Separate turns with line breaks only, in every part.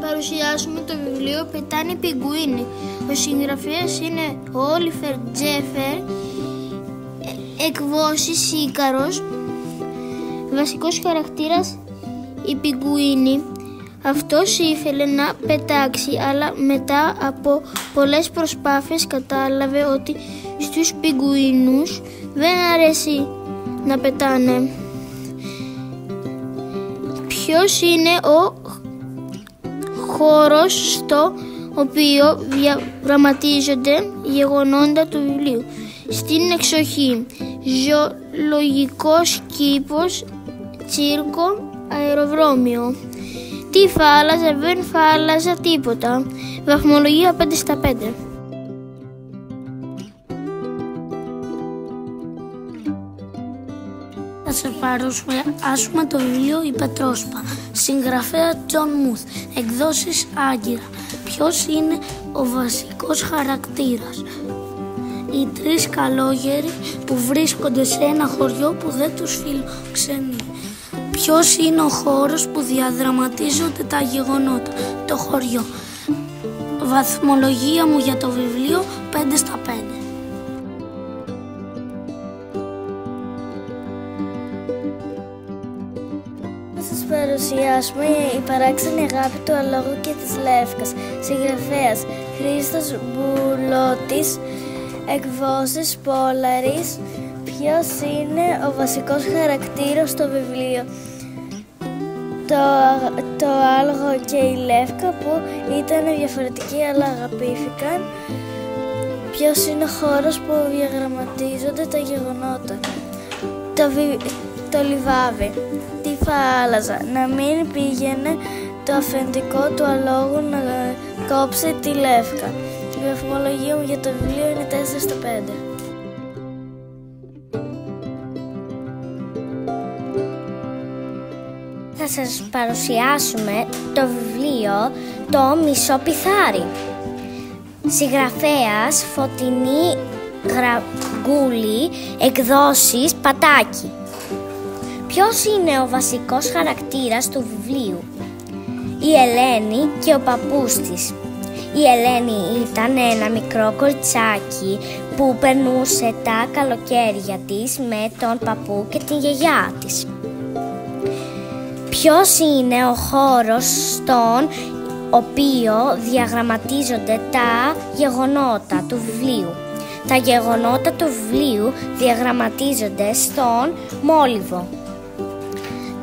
Παρουσιάσουμε το βιβλίο «Πετάνε πιγκουίνοι». Ο συγγραφέας είναι ο Όλιφερ Τζέφερ, εκδόσεις Ίκαρος. Βασικός χαρακτήρας η πιγκουίνη. Αυτός ήθελε να πετάξει, αλλά μετά από πολλές προσπάθειες κατάλαβε ότι στους πιγκουίνους δεν αρέσει να πετάνε. Ποιος είναι ο χώρος στο οποίο διαδραματίζονται γεγονότα του βιβλίου? Στην εξοχή, ζωολογικός κήπος, τσίρκο, αεροδρόμιο. Τι θα άλλαζα? Δεν θα άλλαζα τίποτα. Βαθμολογία 5/5.
Θα σας παρουσιάσουμε το βιβλίο «Η Πετρόσπα», συγγραφέα Τζον Μουθ, εκδόσεις Άγκυρα. Ποιος είναι ο βασικός χαρακτήρας? Οι τρεις καλόγεροι που βρίσκονται σε ένα χωριό που δεν τους φιλοξενεί. Ποιος είναι ο χώρος που διαδραματίζονται τα γεγονότα? Το χωριό. Βαθμολογία μου για το βιβλίο 5/5.
Θα σας παρουσιάσουμε η παράξενη αγάπη του αλόγου και της Λεύκας. Συγγραφέας Χρήστος Μπουλώτης, εκδόσεις Πόλαρης. Ποιος είναι ο βασικός χαρακτήρας στο βιβλίο? Το άλογο και η Λεύκα που ήταν διαφορετικοί αλλά αγαπήθηκαν. Ποιος είναι ο χώρος που διαγραμματίζονται τα γεγονότα? Το λιβάδι. Τι θα άλλαζα? Να μην πήγαινε το αφεντικό του αλόγου να κόψει τη Λεύκα. Η βαθμολογία μου για το βιβλίο είναι 4/5.
Θα σας παρουσιάσουμε το βιβλίο «Το Μισό Πιθάρι». Συγγραφέας Φωτεινή Γραγκούλη, εκδόσεις Πατάκι. Ποιος είναι ο βασικός χαρακτήρας του βιβλίου? Η Ελένη και ο παππούς της. Η Ελένη ήταν ένα μικρό κοριτσάκι που περνούσε τα καλοκαίρια της με τον παππού και την γιαγιά της. Ποιος είναι ο χώρος στον οποίο διαγραμματίζονται τα γεγονότα του βιβλίου? Τα γεγονότα του βιβλίου διαγραμματίζονται στον Μόλιβο.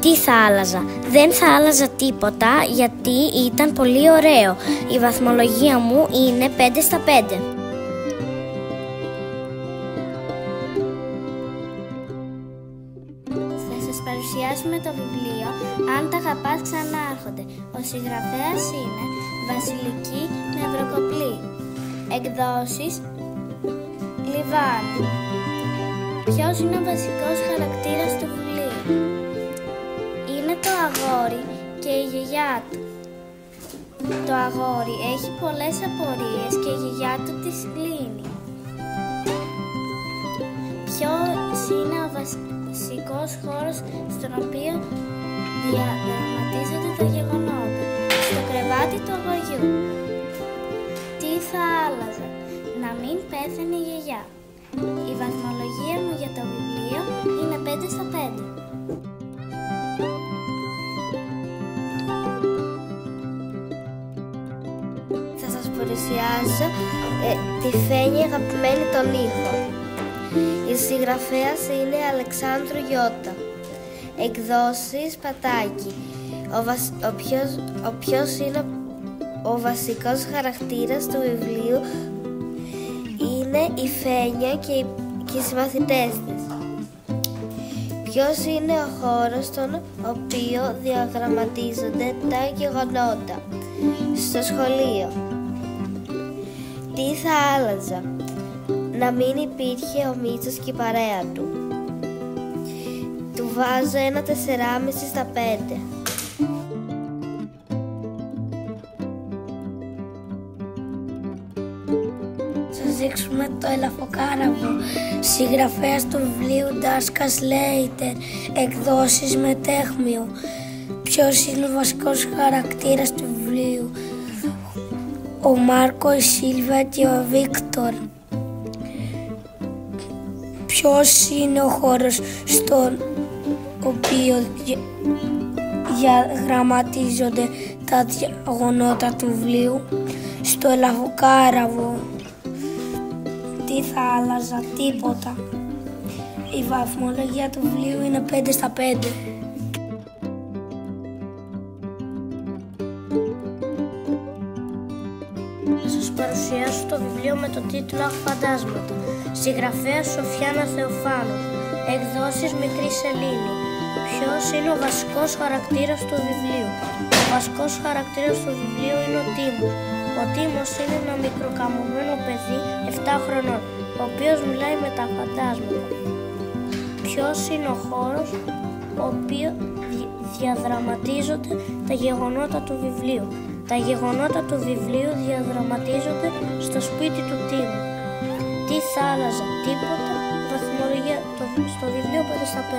Τι θα άλλαζα? Δεν θα άλλαζα τίποτα γιατί ήταν πολύ ωραίο. Η βαθμολογία μου είναι 5/5.
Θα σας παρουσιάσουμε το βιβλίο «Αν τα αγαπάς ξανάρχονται». Ο συγγραφέας είναι Βασιλική Νευροκοπλή, εκδόσεις Λιβάνι. Ποιος είναι ο βασικός χαρακτήρας του βιβλίου? Είναι το αγόρι και η γιαγιά του. Το αγόρι έχει πολλές απορίες και η γιαγιά του τις λύνει. Ποιος είναι ο βασικός χώρος στον οποίο διαδραματίζονται τα γεγονότα? Στο κρεβάτι του αγοριού. Τι θα άλλαζα? Να μην πέθανε η γιαγιά. Η βαθμολογία μου για το βιβλίο είναι 5/5. Θα σας παρουσιάσω τη Φένια αγαπημένη των ήχων. Η συγγραφέας είναι Αλεξάνδρου Γιώτα, εκδόσεις Πατάκι. Ποιος είναι ο βασικός χαρακτήρας του βιβλίου? Είναι η Φένια και οι συμμαθητές της. Ποιος είναι ο χώρος στον οποίο διαγραμματίζονται τα γεγονότα? Στο σχολείο. Τι θα άλλαζα? Να μην υπήρχε ο Μίτσος και η παρέα του. Του βάζω ένα 4,5/5.
δείξουμε το Ελαφοκάραβο. Συγγραφέας του βιβλίου Ντάσκας Λέιτερ. Εκδόσεις Μετέχμιο. Ποιος είναι ο βασικός χαρακτήρας του βιβλίου? Ο Μάρκο, η Σίλβια και ο Βίκτορ. Ποιος είναι ο χώρος στον οποίο διαδραματίζονται τα γεγονότα του βιβλίου? Στο Ελαφοκάραβο. Τι θα άλλαζα? Τίποτα. Η βαθμολογία του βιβλίου είναι 5 στα 5.
Θα σας παρουσιάσω το βιβλίο με τον τίτλο «Αχ, φαντάσματα». Συγγραφέας Σοφιάνα Θεοφάνου. Εκδόσεις Μικρή Σελήνη. Ποιος είναι ο βασικός χαρακτήρας του βιβλίου? Ο βασικός χαρακτήρας του βιβλίου είναι ο Τίμος. Ο Τίμος είναι ένα μικροκαμωμένο παιδί 7 χρονών, ο οποίος μιλάει με τα φαντάσματα. Ποιος είναι ο χώρος ο οποίος διαδραματίζονται τα γεγονότα του βιβλίου? Τα γεγονότα του βιβλίου διαδραματίζονται στο σπίτι του Τίμου. Τι θα άλλαζα? Τίποτα. Βαθμολογία στο βιβλίο 5 στα 5.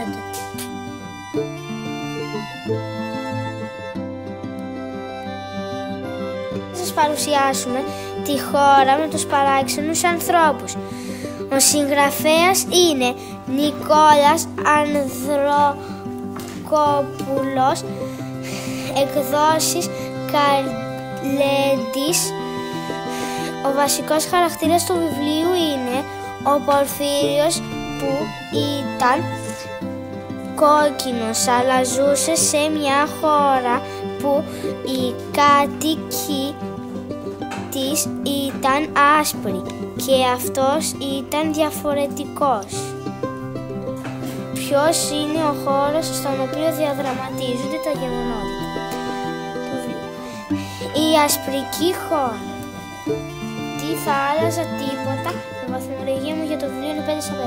Θα σας παρουσιάσουμε τη χώρα με τους παράξενους ανθρώπους. Ο συγγραφέας είναι Νικόλας Ανδροκόπουλος. Εκδόσεις Καλέντης. Ο βασικός χαρακτήρας του βιβλίου είναι ο Πορφύριος, που ήταν κόκκινος, αλλά ζούσε σε μια χώρα που οι κάτοικοι της ήταν άσπροι και αυτός ήταν διαφορετικός. Ποιος είναι ο χώρος στον οποίο διαδραματίζονται τα γεγονότα? Η ασπρική χώρα. Τι θα άλλαζα? Τίποτα. Η βαθμολογία μου για το βιβλίο είναι 5 στα 5.